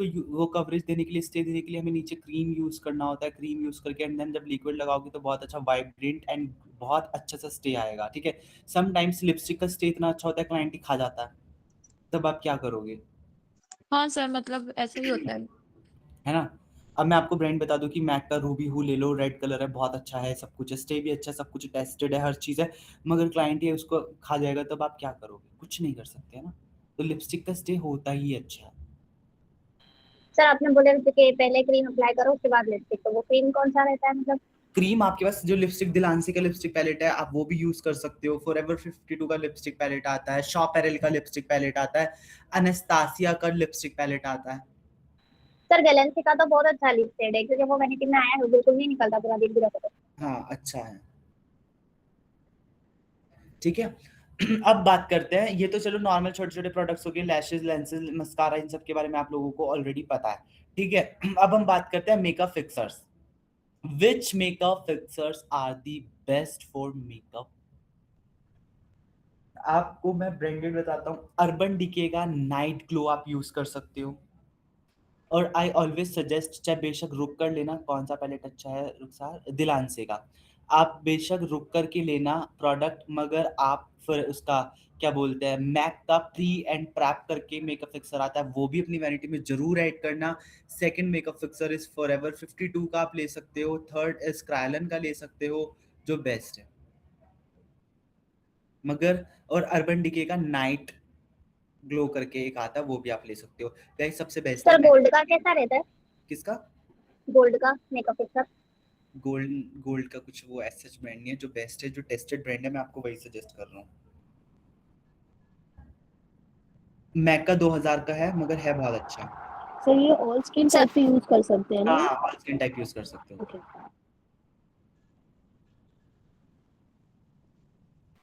वो कवरेज देने के लिए, स्टे देने के लिए हमें नीचे क्रीम यूज करना होता है। क्रीम यूज करके एंड देन जब लिक्विड लगाओगे तो बहुत अच्छा वाइब्रेंट एंड बहुत अच्छा सा स्टे आएगा, ठीक है। समटाइम्स लिपस्टिक का स्टे इतना अच्छा होता है क्लाइंट ही खा जाता है, तब आप क्या करोगे? हाँ सर, मतलब ऐसे ही होता है ना। अब मैं आपको ब्रांड बता दूं कि मैक का रूबी हू ले लो, रेड कलर है, बहुत अच्छा है, सब कुछ है, स्टे भी अच्छा है, सब कुछ टेस्टेड है, हर चीज़ है, मगर क्लाइंट ये उसको खा जाएगा, तब आप क्या करोगे? कुछ नहीं कर सकते, है ना। तो लिपस्टिक का स्टे होता ही अच्छा है। सर आपने बोला कि पहले क्रीम अप्लाई करो उसके बाद लिपस्टिक, तो वो क्रीम कौन सा रहता है मतलब? क्रीम आपके पास जो लिपस्टिक दिलांसी का लिपस्टिक पैलेट है, आप वो भी यूज कर सकते हो। फॉरएवर 52 का लिपस्टिक पैलेट आता है, शॉप एरल का लिपस्टिक पैलेट आता है, अनस्तासिया का लिपस्टिक पैलेट आता है। सर गैलेंसी का तो बहुत अच्छा लिप शेड है, क्योंकि वो वैनिटी में आया है, बिल्कुल नहीं निकलता, पूरा दिन भी रहता है। हाँ अच्छा है, ठीक है। अब बात करते हैं, ये तो चलो नॉर्मल छोटे छोटे प्रोडक्ट्स हो गए, लैशेस, लेंसेज, मस्कारा, इन सब के बारे में आप लोगों को ऑलरेडी पता है, ठीक है। अब हम बात करते हैं makeup fixers. Which makeup fixers are the best for makeup? आपको मैं ब्रांडेड बताता हूँ, अर्बन डिके का नाइट ग्लो आप यूज कर सकते हो। और आई ऑलवेज सजेस्ट, चाहे बेशक रुक कर लेना, कौन सा पैलेट अच्छा है रुखसार, दिलांसे का, आप बेशक रुक कर के लेना प्रोडक्ट, मगर आप फिर उसका क्या बोलते हैं, मैक का प्री एंड प्रैप करके मेकअप फिक्सर आता है, वो भी अपनी वैनिटी में जरूर ऐड करना। Second makeup fixer is forever 52 का आप ले सकते हो। थर्ड इज क्रायलन का ले सकते हो, जो बेस्ट है। मगर और अर्बन डिके का नाइट ग्लो करके एक आता है, वो भी आप ले सकते हो। गाइस सबसे बेस्ट है सर गोल्ड का कैसा रहता है? किसका? गोल्ड का मेकअप फिक्सर? गोल्ड, गोल्ड का कुछ वो ऐसा ब्रांड नहीं है, जो बेस्ट है, जो टेस्टेड ब्रांड है, मैं आपको वही सजेस्ट कर रहा हूँ। मैक का 2000 का है, मगर है बहुत अच्छा। सर ये ऑल स्किन सर टाइप पे यूज कर सकते हैं ना? हाँ, ऑल स्किन टाइप यूज कर सकते हो। Okay.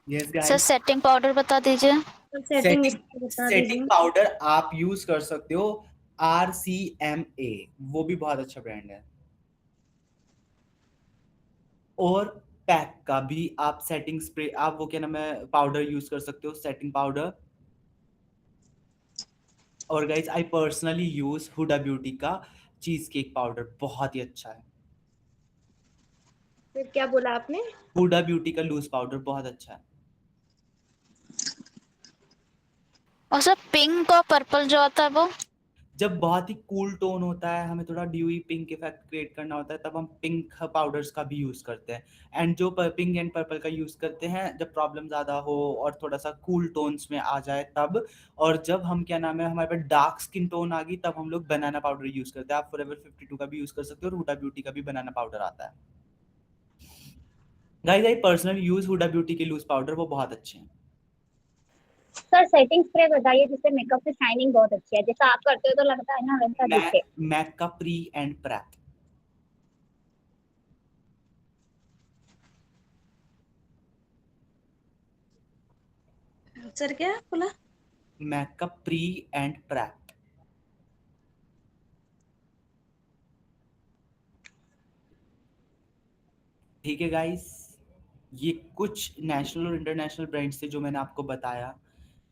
Yes sir guys. Setting powder बता दीजिए। सर सेटिंग सेटिंग, बता सेटिंग दीजिए। पाउडर आप यूज कर सकते हो, RCMA, वो भी बहुत अच्छा ब्रांड है। और पैक का भी आप सेटिंग स्प्रे, आप वो क्या नाम है, पाउडर यूज कर सकते हो, सेटिंग पाउडर। और guys I personally use Huda Beauty का चीज केक पाउडर, बहुत ही अच्छा है। फिर क्या बोला आपने? हुडा ब्यूटी का लूज पाउडर बहुत अच्छा है। और सर पिंक और पर्पल जो आता है वो? जब बहुत ही कूल टोन होता है, हमें थोड़ा ड्यूई पिंक इफेक्ट क्रिएट करना होता है, तब हम पिंक पाउडर्स का भी यूज करते हैं। एंड जो पिंक एंड पर्पल का यूज करते हैं जब प्रॉब्लम ज्यादा हो और थोड़ा सा कूल टोन्स में आ जाए तब। और जब हम क्या नाम है, हमारे पास डार्क स्किन टोन आ गई, तब हम लोग बनाना पाउडर यूज करते हैं। आप फॉरएवर 52 का भी यूज कर सकते हो, और हुडा ब्यूटी का भी बनाना पाउडर आता है। Guys I personally use Huda Beauty के लूज पाउडर, वो बहुत अच्छे हैं। सर सेटिंग स्प्रे बताइए जिससे मेकअप से शाइनिंग बहुत अच्छी है, जैसा आप करते हो तो लगता है ना वैसा मैक, दिखे। मैक का प्री एंड प्रैप। सर क्या बोला? मैक का प्री एंड प्रैप। ठीक है गाइस, ये कुछ नेशनल और इंटरनेशनल ब्रांड्स थे जो मैंने आपको बताया,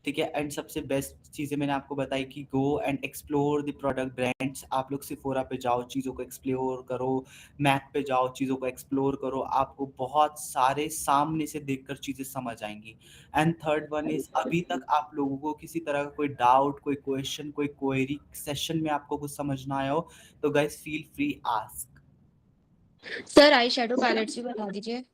ठीक है। एंड सबसे बेस्ट चीज़ें मैंने आपको बताई कि गो and explore the product brands. आप लोग सिफोरा पे जाओ, चीज़ों को एक्सप्लोर करो, मैक पे जाओ, चीज़ों को एक्सप्लोर करो, आपको बहुत सारे सामने से देखकर चीज़ें समझ आएंगी। एंड थर्ड वन इज, अभी तक आप लोगों को किसी तरह का कोई डाउट, कोई क्वेश्चन, कोई क्वेरी सेशन में आपको कुछ समझ ना आया हो, तो guys feel free ask. Sir eye shadow pallets भी बता दीजिए।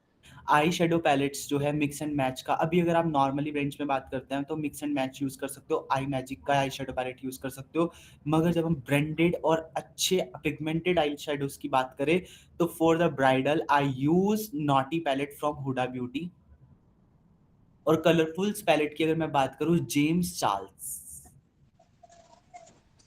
आई शेडो पैलेट्स जो है मिक्स एंड मैच का, अभी अगर आप नॉर्मली रेंज में बात करते हैं तो मिक्स एंड मैच यूज कर सकते हो, आई मैजिक का आई शेडो पैलेट यूज कर सकते हो। मगर जब हम ब्रांडेड और अच्छे पिगमेंटेड आई शेडोज की बात करें, तो for the bridal I use naughty palette from Huda Beauty. और कलरफुल्स पैलेट की अगर मैं बात करूं, जेम्स चार्ल्स।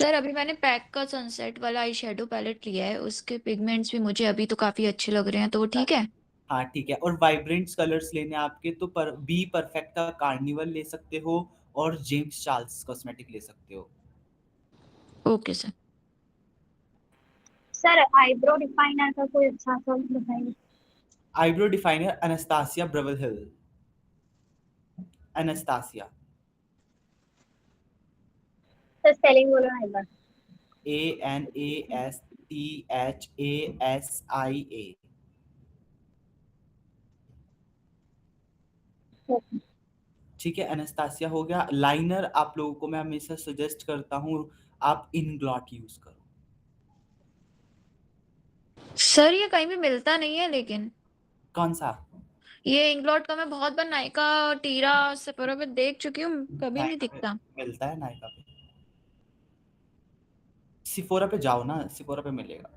सर अभी मैंने पैक का सनसेट वाला आई शेडो पैलेट लिया है, उसके पिगमेंट्स भी मुझे अभी तो काफी अच्छे लग रहे हैं, तो वो ठीक है? हाँ ठीक है, और वाइब्रेंट्स कलर्स लेने आपके तो बी परफेक्ट का कार्निवल ले सकते हो, और जेम्स चार्ल्स कॉस्मेटिक ले सकते हो। Okay sir. Sir eyebrow definer का कोई अच्छा सा बताइए। आईब्रो डिफाइनर एनास्तासिया ब्रवल हिल, एनास्तासिया। सर स्पेलिंग बोलो ना एक बार। ANASTHASIA। ठीक है, एनास्तासिया हो गया। लाइनर आप लोगों को मैं हमेशा सजेस्ट करता हूँ आप इनग्लॉट यूज करो। सर ये कहीं भी मिलता नहीं है, लेकिन कौन सा? ये इंग्लॉट का मैं बहुत बार नायका, टीरा, सेफोरा पे देख चुकी हूँ, कभी नहीं नायका पे दिखता। मिलता है, नायका पे। सिफोरा पे जाओ ना, सिफोरा पे मिलेगा।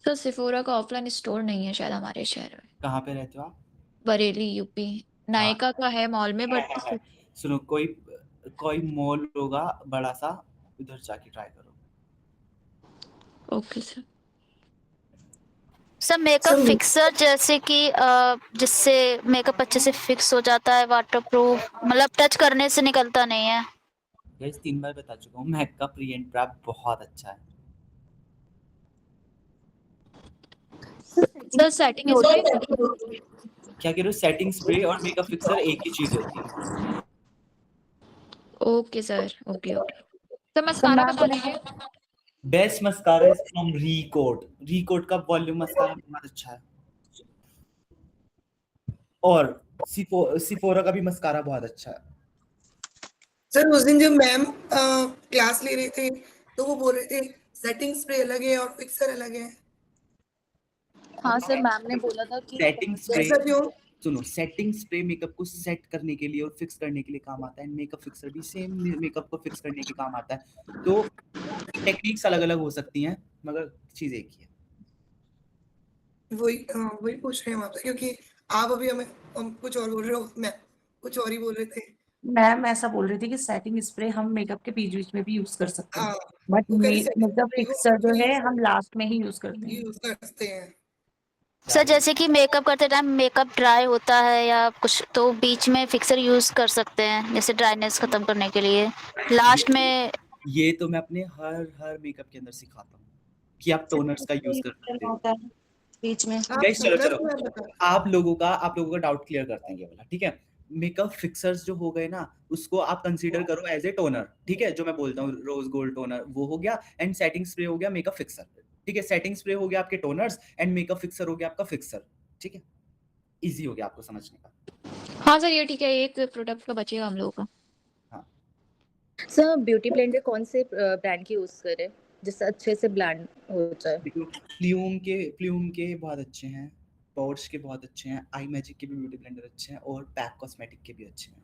सर सेफोरा का ऑफलाइन स्टोर नहीं है शायद हमारे शहर में। कहाँ पे रहते हो आप? बरेली, यूपी। हाँ, नायका का है मॉल में, है, बट है। सुनो, कोई कोई मॉल होगा बड़ा सा, उधर जाके ट्राई करो। Okay sir. Sir makeup fixer जैसे कि जिससे मेकअप अच्छे से फिक्स हो जाता है, वाटरप्रूफ, मतलब टच करने से निकलता नहीं है। गाइस 3 बार बता चुका हूँ, मैक का प्री एंड प्रैप बहुत अच्छा है। Sir setting spray. क्या कह रहे हो? सेटिंग स्प्रे और मेकअप फिक्सर एक ही चीज होती है। Okay sir, okay okay. Sir mascara बता दीजिए। Best mascara is from Recode. Recode का वॉल्यूम मस्कारा बहुत अच्छा है। और सिफोरा का भी मस्कारा बहुत अच्छा है। सर उस दिन जब मैम क्लास ले रहे थे तो वो बोल रहे थे सेटिंग स्प्रे अलग है और फिक्सर अलग है। हाँ सर, मैम ने बोला था कि सेटिंग स्प्रे, ऐसा क्यों? सुनो, सेटिंग स्प्रे मेकअप को सेट करने के लिए और फिक्स करने के लिए काम आता है। मेकअप फिक्सर भी सेम मेकअप को फिक्स करने के काम आता है। तो टेक्निक्स अलग अलग हो सकती हैं, मगर चीज एक ही है। वही पूछ रहे हैं हम आपसे, क्योंकि आप अभी हम कुछ और बोल रहे हो, मैं कुछ और ही बोल रहे थे। मैम ऐसा बोल रही थी कि सेटिंग स्प्रे हम मेकअप के बीच बीच में भी यूज कर सकते हैं, हाँ, बट वो कह रहे setting मेकअप spray को फिक्सर जो है use हम लास्ट में ही यूज करते हैं। यूज कर सकते हैं। सर जैसे कि मेकअप करते टाइम मेकअप ड्राई होता है या कुछ, तो बीच में फिक्सर यूज कर सकते हैं जैसे ड्राइनेस खत्म करने के लिए लास्ट में। ये तो मैं अपने हर मेकअप के अंदर सिखाता हूँ कि आप टोनर्स का यूज कर सकते हो। होता है बीच में। आप गाइस चलो टोनर चलो, को मैं बता आप लोगों का डाउट क्लियर करते हैं ये वाला, ठीक है। मेकअप फिक्सर्स जो हो गए ना, उसको आप कंसीडर करो एज ए टोनर, ठीक है। जो मैं बोलता हूँ रोज गोल्ड टोनर, वो हो गया। एंड सेटिंग स्प्रे हो गया मेकअप फिक्सर, ठीक है। सेटिंग स्प्रे हो गया आपके टोनर्स एंड मेकअप फिक्सर हो गया आपका फिक्सर, ठीक है। इजी हो गया आपको समझने का। हाँ सर, ये ठीक है, एक प्रोडक्ट का बचेगा हम लोगों का। हाँ, सर ब्यूटी ब्लेंडर कौन से ब्रांड की यूज करें जिससे अच्छे से ब्लेंड हो जाए? देखो, प्लूम के बहुत अच्छे हैं, पॉर्श के बहुत अच्छे हैं, आई मैजिक के भी ब्यूटी ब्लेंडर अच्छे हैं, और पैक कॉस्मेटिक के भी अच्छे हैं।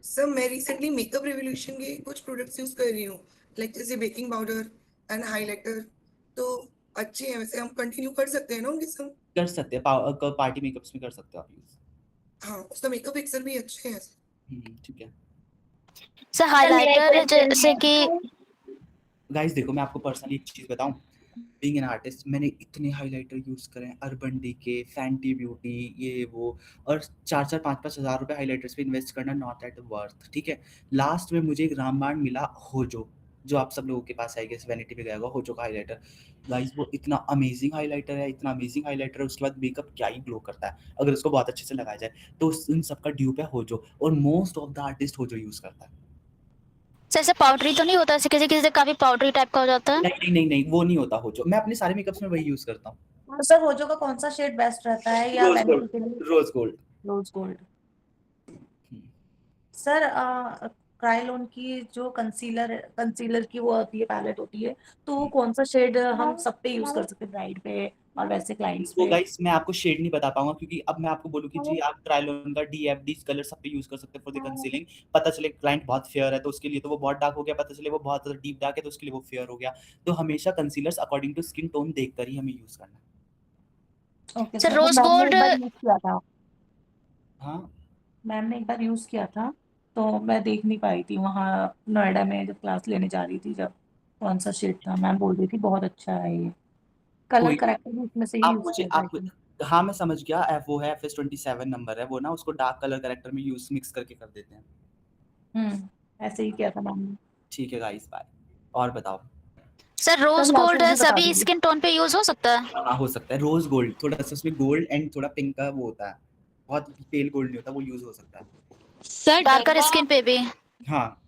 सर मैं रिसेंटली मेकअप रेवोल्यूशन के कुछ प्रोडक्ट्स यूज कर रही हूँ, लाइक जैसे बेकिंग पाउडर एंड हाइलाइटर, तो अच्छे हैं। वैसे हम कंटिन्यू कर सकते हैं ना उनके संग? कर सकते हैं, पार्टी मेकअप्स में कर सकते हो आप यूज। हाँ, उसका मेकअप फिक्सर भी अच्छे हैं। ठीक है। सर हाइलाइटर जैसे कि गाइस देखो, मैं आपको पर्सनली एक चीज बताऊं, बीइंग एन आर्टिस्ट, मैंने इतने हाइलाइटर यूज करे हैं, अर्बन डीके, फैंटी ब्यूटी, ये वो, और 4-5 हज़ार रुपए हाइलाइटर्स पे इन्वेस्ट करना नॉट एट वर्थ, ठीक है। लास्ट में मुझे एक रामबाण मिला, होजो, जो आप सब लोगों के पास आएगा, वैनिटी पे गया होगा, होजो का हाइलाइटर। गाइस वो इतना अमेजिंग हाइलाइटर है, इतना अमेजिंग हाइलाइटर है, उसके बाद मेकअप क्या ही ग्लो करता है अगर उसको बहुत अच्छे से लगाया जाए। तो इन सबका ड्यूप है होजो, और मोस्ट ऑफ द आर्टिस्ट होजो यूज करता है। सर ऐसे पाउडरी तो नहीं होता, ऐसे किसी किसी से काफी पाउडरी टाइप का हो जाता है? नहीं, वो नहीं होता होजो। मैं अपने सारे मेकअप्स में वही यूज करता हूँ। तो सर होजो का कौन सा शेड बेस्ट रहता है या रोज वैनिटी के लिए? Gold, rose gold. Rose gold. Sir Kryolan की जो कंसीलर की वो होती है, पैलेट होती है, तो वो कौन सा शेड हम सब पे यूज कर सकते हैं, ब्राइड पे और वैसे क्लाइंट्स वो पे? गाइस मैं आपको शेड नहीं बता पाऊंगा, क्योंकि अब मैं आपको बोलूं कि जी आप ट्रायलोन का DFD कलर सब पे यूज कर सकते हैं फॉर द कंसीलिंग। पता चले क्लाइंट बहुत फेयर है तो उसके लिए तो वो बहुत डार्क हो गया, पता चले वो बहुत ज्यादा डीप डार्क है तो उसके लिए वो फेयर हो गया। तो हमेशा concealers according to skin tone देखकर ही हमें यूज करना है। Okay sir sir, Rose ma'am ने गोल्ड एक बार यूज किया था, हाँ, मैम ने एक बार यूज किया था, तो मैं देख नहीं पाई थी वहाँ नोएडा में जब क्लास लेने जा रही थी, जब कौन सा शेड था, मैम बोल रही थी बहुत अच्छा है ये। कलर कोई करेक्टर भी इसमें से ही आप यूज मुझे किया आप था। हाँ मैं समझ गया, वो है FS27 नंबर है वो ना, उसको डार्क कलर करेक्टर में यूज मिक्स करके कर देते हैं। ऐसे ही किया था मैम ने। ठीक है गाइस, बाय। और बताओ। Sir Rose sir gold last में बता सभी दीजिए। स्किन टोन पे यूज हो सकता है? हाँ हो सकता है, रोज गोल्ड थोड़ा सा उसमें गोल्ड एंड थोड़ा पिंक का वो होता है, बहुत पेल गोल्ड नहीं होता, वो यूज हो सकता है। सर डार्कर स्किन पे भी? हाँ।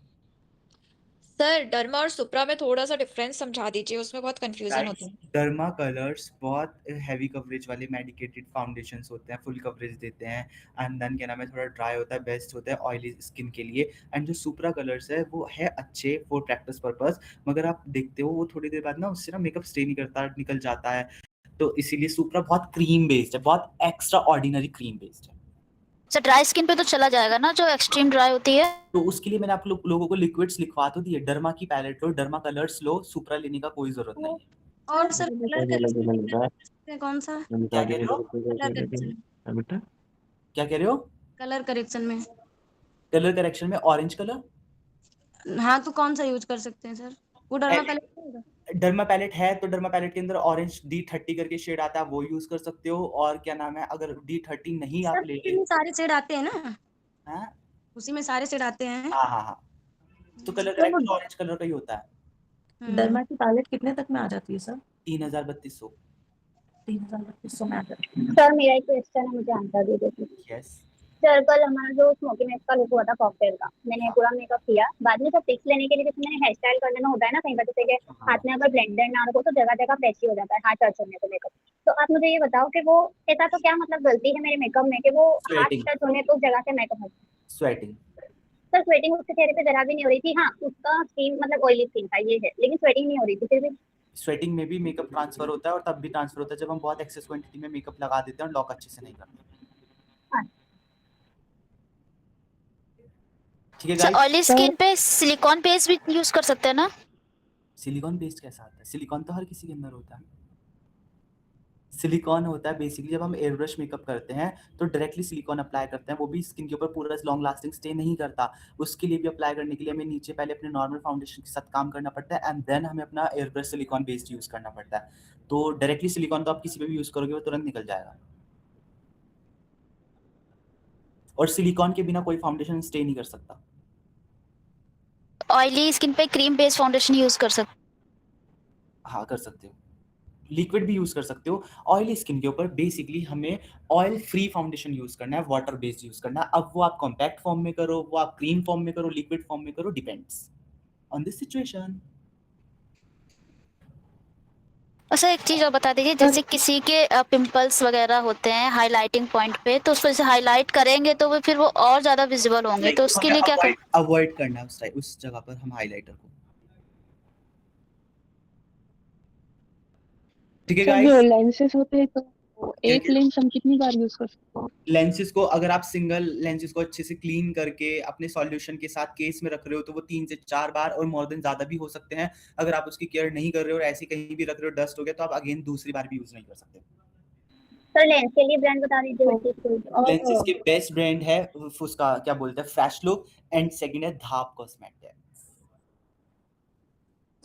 सर डर्मा और सुप्रा में थोड़ा सा डिफरेंस समझा दीजिए, उसमें बहुत कंफ्यूजन होता है। डर्मा कलर्स बहुत हैवी कवरेज वाले मेडिकेटेड फाउंडेशंस होते हैं, फुल कवरेज देते हैं, एंड देन क्या नाम है थोड़ा ड्राई होता है, बेस्ट होता है ऑयली स्किन के लिए। एंड जो सुप्रा कलर्स है वो है अच्छे फॉर प्रैक्टिस पर्पस, मगर आप देखते हो वो थोड़ी देर बाद ना उससे ना मेकअप स्टे नहीं करता, निकल जाता है, तो इसीलिए सुप्रा बहुत क्रीम बेस्ड है, बहुत एक्स्ट्रा ऑर्डिनरी क्रीम बेस्ड है। सर ड्राई स्किन पे तो चला जाएगा ना, जो एक्सट्रीम ड्राई होती है? तो उसके लिए मैंने आप लोगों को लिक्विड्स लिखवा तो दिए, डर्मा की पैलेट लो, डर्मा कलर्स लो, सुप्रा लेने का कोई जरूरत नहीं है। और सर कलर करेक्शन कौन सा? क्या कह रहे हो? कलर करेक्शन क्या कह रहे हो? कलर करेक्शन में कलर करेक्शन में ऑरेंज कलर, हाँ तो कौन सा यूज कर सकते हैं सर? वो डर्मा पैलेट डर्मा पैलेट है तो डर्मा पैलेट के अंदर ऑरेंज D30 करके शेड आता है, वो यूज कर सकते हो। और क्या नाम है अगर D30 नहीं आप ले में सारे शेड आते हैं ना? हाँ उसी में सारे शेड आते हैं। हाँ, तो कलर करेक्ट ऑरेंज कलर का ही होता है। डर्मा की पैलेट कितने तक में आ जाती है सर? 3200। 3200 में आ जाती है। सर मेरा एक क्वेश्चन है, मुझे आंसर दे दीजिए। यस। सर कल हमारा जो स्मोकी मैच का लुक हुआ था कॉकटेल का, मैंने पूरा मेकअप किया, बाद में सब पिक्स लेने के लिए जैसे मैंने हेयर स्टाइल करने में होता है ना कहीं पर, जैसे कि हाथ में अगर ब्लेंडर ना रखो तो जगह जगह पैची हो जाता है हाथ टच होने को मेकअप। तो आप मुझे ये बताओ कि वो ऐसा तो क्या मतलब गलती है मेरे मेकअप में कि वो हाथ Sweating. टच होने को जगह से मेकअप होता है? स्वेटिंग। सर स्वेटिंग उसके चेहरे पे जरा भी नहीं हो रही थी। हाँ उसका स्किन मतलब ऑयली स्किन था ये है, लेकिन स्वेटिंग नहीं हो रही थी फिर भी। स्वेटिंग में भी मेकअप ट्रांसफर होता है और तब भी ट्रांसफर होता है जब हम बहुत एक्सेस क्वांटिटी में मेकअप लगा देते हैं और लॉक अच्छे से नहीं करते। ठीक है सर गाइस। ऑयली स्किन पे सिलिकॉन पेस्ट भी यूज कर सकते हैं ना? सिलिकॉन पेस्ट कैसा आता है? सिलिकॉन तो हर किसी के अंदर होता है। सिलिकॉन होता है बेसिकली जब हम एयर ब्रश मेकअप करते हैं तो डायरेक्टली सिलिकॉन अप्लाई करते हैं, वो भी स्किन के ऊपर पूरा लॉन्ग लास्टिंग स्टे नहीं करता। उसके लिए भी अप्लाई करने के लिए हमें नीचे पहले अपने नॉर्मल फाउंडेशन के साथ काम करना पड़ता है एंड देन हमें अपना air brush silicon based use करना पड़ता है। तो डायरेक्टली सिलिकॉन तो आप किसी पे भी यूज करोगे वो तुरंत निकल जाएगा, और सिलिकॉन के बिना कोई फाउंडेशन स्टे नहीं कर सकता। ऑयली स्किन पे क्रीम बेस्ड फाउंडेशन यूज कर सकते? हाँ कर सकते हो, लिक्विड भी यूज कर सकते हो। ऑयली स्किन के ऊपर बेसिकली हमें ऑयल फ्री फाउंडेशन यूज करना है, वाटर बेस्ड यूज करना है। अब वो आप कॉम्पैक्ट फॉर्म में करो, वो आप क्रीम फॉर्म में करो, लिक्विड फॉर्म में करो, डिपेंड्स ऑन दिस सिचुएशन। अच्छा एक चीज और बता दीजिए, जैसे किसी के पिंपल्स वगैरह होते हैं हाइलाइटिंग पॉइंट पे, तो उसको जैसे हाईलाइट करेंगे तो वो फिर वो और ज्यादा विजिबल होंगे, तो उसके लिए क्या कर? अवॉइड करना है उस जगह पर हम हाइलाइटर को। ठीक है गाइस। जो लेंसेज होते हैं तो एक लेंस हम कितनी बार यूज कर सकते हैं? लेंसेज को अगर आप सिंगल लेंसेज को अच्छे से क्लीन करके अपने सॉल्यूशन के साथ केस में रख रहे हो तो वो 3 से 4 बार और मोर देन ज्यादा भी हो सकते हैं। अगर आप उसकी केयर नहीं कर रहे हो और ऐसे कहीं भी रख रहे हो डस्ट हो गया तो आप अगेन दूसरी बार भी यूज नहीं कर सकते। सर लेंस के लिए ब्रांड बता दीजिए। लेंसेज के बेस्ट ब्रांड है उसका क्या बोलते हैं फ्रेश लुक, एंड सेकंड है धाप कॉस्मेटिक।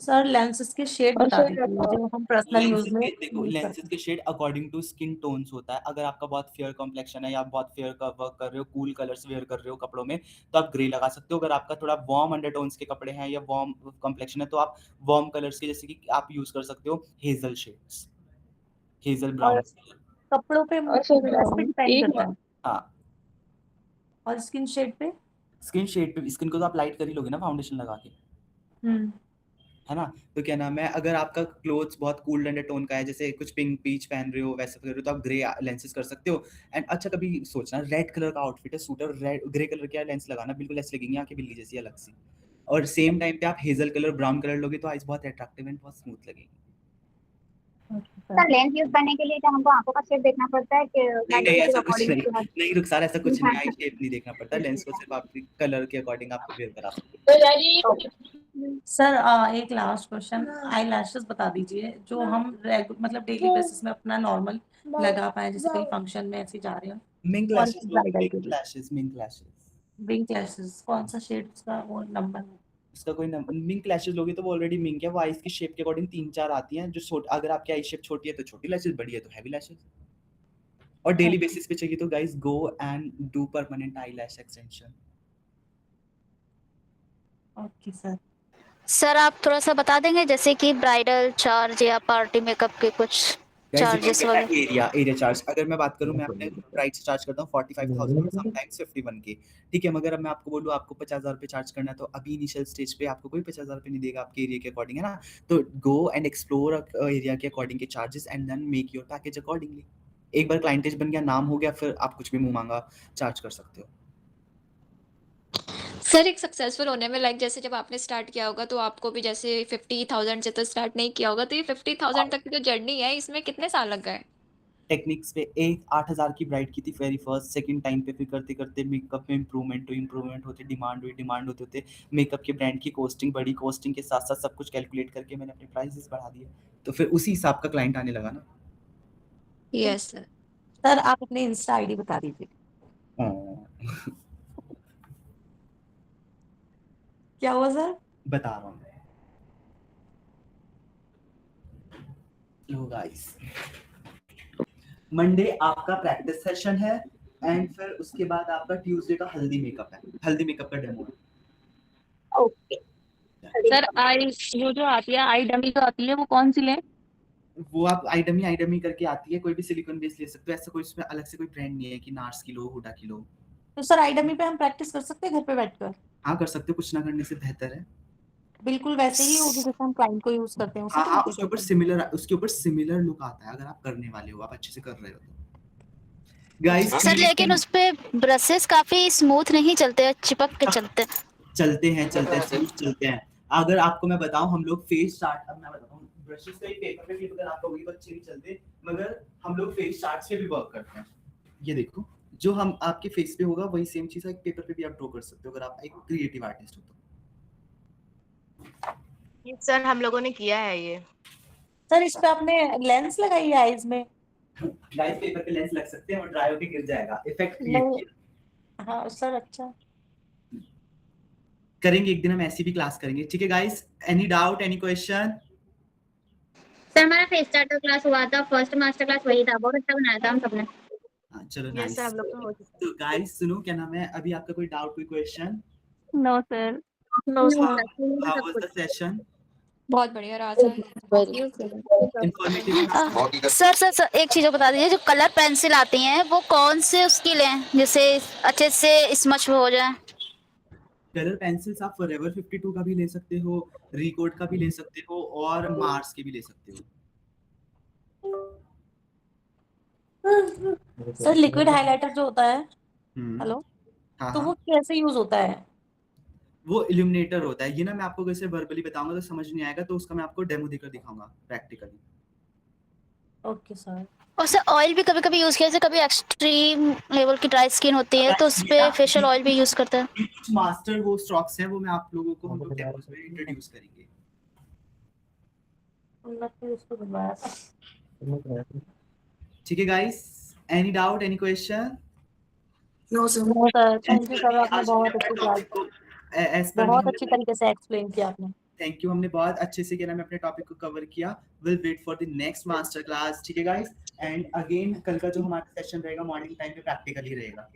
सर लेंसेज के शेड बता दीजिए जो हम पर्सनल यूज में देखो लेंसेज के shade according to skin tones होता है। अगर आपका बहुत फेयर कॉम्प्लेक्शन है या आप बहुत फेयर का वर्क कर रहे हो, कूल कलर्स वेयर कर रहे हो कपड़ों में, तो आप ग्रे लगा सकते हो। अगर आपका थोड़ा वार्म अंडरटोन्स के कपड़े हैं या वार्म कॉम्प्लेक्शन है तो आप वार्म कलर्स के जैसे कि आप यूज कर सकते हो हेजल शेड्स, हेजल ब्राउन। कपड़ों पे ड्रेस पे डिपेंड करता है। हाँ और स्किन शेड पे? स्किन शेड पे, स्किन को तो आप लाइट कर ही लोगे ना फाउंडेशन लगा के, है ना। तो क्या नाम है अगर आपका क्लोथ्स बहुत कूल अंडरटोन का है, जैसे कुछ पिंक पीच पहन रहे हो वैसे कर रहे हो, तो आप ग्रे लेंसेज कर सकते हो। एंड अच्छा कभी सोचना रेड कलर का आउटफिट है सूट है, रेड ग्रे कलर का लेंस लगाना, बिल्कुल ऐसे लगेंगे आंखें बिल्ली जैसी अलग सी। और सेम टाइम पे आप हेजल कलर ब्राउन कलर लोगे तो आईज बहुत अट्रैक्टिव एंड बहुत स्मूथ लगेगी। सर लेंस यूज करने के लिए क्या हमको आंखों का शेप देखना पड़ता है कि नहीं ऐसा कुछ नहीं रुखसार, ऐसा कुछ नहीं, आई शेप नहीं देखना पड़ता, लेंस को सिर्फ आपके कलर के अकॉर्डिंग आप वेयर करा सकते हो। सर एक लास्ट क्वेश्चन, आई लैशेस बता दीजिए जो हम मतलब डेली बेसिस में अपना नॉर्मल लगा पाए, जैसे कहीं फंक्शन में ऐसे जा रहे हो। मिंक लैशेस, विंग लैशेस कौन सा शेड उसका वो नंबर? इसका कोई नंबर, मिंक लैशेस लोगे तो वो ऑलरेडी मिंक है, वो आईज की शेप के अकॉर्डिंग 3-4 आती हैं। जो छोटी, अगर आपकी आई शेप छोटी है तो छोटी लैशेस, बड़ी है तो हैवी लैशेस। और डेली बेसिस पे चाहिए तो guys go and do permanent I lash extension. Okay sir. Sir आप थोड़ा सा बता देंगे जैसे कि ब्राइडल चार्ज या पार्टी मेकअप के कुछ? चार्जेस वाले। एरिया चार्ज अगर मैं बात करूं, मैं अपने प्राइस चार्ज करता हूं 45,000 और समटाइम्स 51K। ठीक है, मगर अब मैं आपको बोलूं आपको 50,000 रुपये चार्ज करना है, तो अभी इनिशियल स्टेज पे आपको कोई 50,000 रुपये नहीं देगा आपके एरिया के अकॉर्डिंग, है ना। तो गो एंड एक्सप्लोर एरिया के अकॉर्डिंग के charges and then make your package accordingly. एक बार क्लाइंटेज बन गया, नाम हो गया, फिर आप कुछ भी मुंह मांगा चार्ज कर सकते हो। सर एक सक्सेसफुल होने में लाइक जैसे जब आपने स्टार्ट किया होगा तो आपको भी जैसे 50,000 से तो स्टार्ट नहीं किया होगा, तो ये 50,000 तक की जो जर्नी है इसमें कितने साल लग गए? टेक्निक्स पे 8,000 की ब्राइड की थी वेरी फर्स्ट, सेकंड टाइम पे फिर करते करते मेकअप में इम्प्रूवमेंट होते, डिमांड होते मेकअप के ब्रांड की कॉस्टिंग बढ़ी, कॉस्टिंग के साथ साथ सब कुछ कैलकुलेट करके मैंने अपने प्राइसेस बढ़ा दिए, तो फिर उसी हिसाब का क्लाइंट आने लगा ना। Yes sir. सर आप अपने इंस्टा आईडी बता दीजिए। क्या हुआ सर? बता रहा हूँ लो गाइस, मंडे आपका प्रैक्टिस सेशन है एंड फिर उसके बाद आपका ट्यूसडे का हल्दी मेकअप है, हल्दी मेकअप का डेमो है। ओके सर आई जो आती है आई डमी जो आती है वो कौन सी लें? वो आप आई करके आती है, कोई भी सिलिकॉन बेस ले सकते हो, ऐसा कोई उसमें अलग से कोई ब्रांड नहीं है कि नार्स की लो, हुडा की लो। तो सर आई डमी पे हम प्रैक्टिस कर सकते हैं घर पे बैठकर? हाँ कर सकते हो, कुछ ना करने से बेहतर है। बिल्कुल वैसे ही होगी जैसे हम क्लाइंट को यूज करते हैं उसी हाँ तरीके उसके ऊपर सिमिलर लुक आता है अगर आप करने वाले हो, आप अच्छे से कर रहे हो तो। गाइस सर लेकिन उस पे ब्रशेस काफी स्मूथ नहीं चलते, चिपक के चलते हैं। अगर आपको मैं बताऊं, हम लोग फेस चार्ट, अब मैं बताता हूं, ब्रशेस का पेपर पे भी अगर आप कहोगे तो अच्छे नहीं चलते, मगर हम लोग फेस चार्ट्स पे भी वर्क करते हैं। ये देखो, जो हम आपके फेस पे होगा वही सेम चीज एक पेपर पे भी आप ड्रॉ कर सकते हो अगर आप एक क्रिएटिव आर्टिस्ट हो तो। सर हम लोगों ने किया है ये। सर इस पे आपने लेंस लगाई है आईज में? गाइस पेपर पे लेंस लग सकते हैं और ड्राई होके गिर जाएगा, इफेक्ट क्रिएट नहीं। किया। हाँ सर अच्छा करेंगे एक दिन, हम ऐसी भी क्लास करेंगे। ठीक है guys, any doubt, any question? Sir हमारा फेस स्टार्टर क्लास हुआ था, फर्स्ट मास्टर क्लास वही था, बहुत अच्छा बनाया था हम सबने। हाँ चलो यस नाइस। सर हम लोग का हो चुका तो गाइस सुनो, क्या नाम है, अभी आपका कोई डाउट, कोई question? No sir. No sir. How was the session? बहुत बढ़िया रहा सर। इंफॉर्मेटिव। सर एक चीज और बता दीजिए, जो कलर पेंसिल आती हैं वो कौन से उसकी लें जैसे अच्छे से स्मच हो जाए? कलर पेंसिल्स आप फॉरएवर 52 का भी ले सकते हो, रिकोड का भी ले सकते हो और मार्स के भी ले सकते हो। सर लिक्विड हाइलाइटर जो होता है, हेलो, हाँ तो वो कैसे यूज होता है? वो इल्यूमिनेटर होता है, ये ना मैं आपको कैसे वर्बली बताऊंगा तो समझ नहीं आएगा, तो उसका मैं आपको डेमो देकर दिखाऊंगा प्रैक्टिकली। Okay sir. और सर ऑयल भी कभी कभी यूज किया, जैसे कभी एक्सट्रीम लेवल की ड्राई स्किन होती है तो उस पे फेशियल ऑयल भी यूज करते हैं। कुछ मास्टर वो स्टॉक्स हैं, वो मैं आप लोगों को हम लोग डेमोस में इंट्रोड्यूस करेंगे। ठीक है guys, any doubt, any question? No sir. No sir, thank you sir, आपने बहुत अच्छी क्लास, बहुत अच्छी टॉपिक तरीके से एक्सप्लेन किया आपने। थैंक यू, हमने बहुत अच्छे से क्या नाम है अपने टॉपिक को कवर किया। Will wait for the next master class. ठीक है गाइस, एंड अगेन कल का जो हमारा सेशन रहेगा मॉर्निंग टाइम पे प्रैक्टिकल ही रहेगा।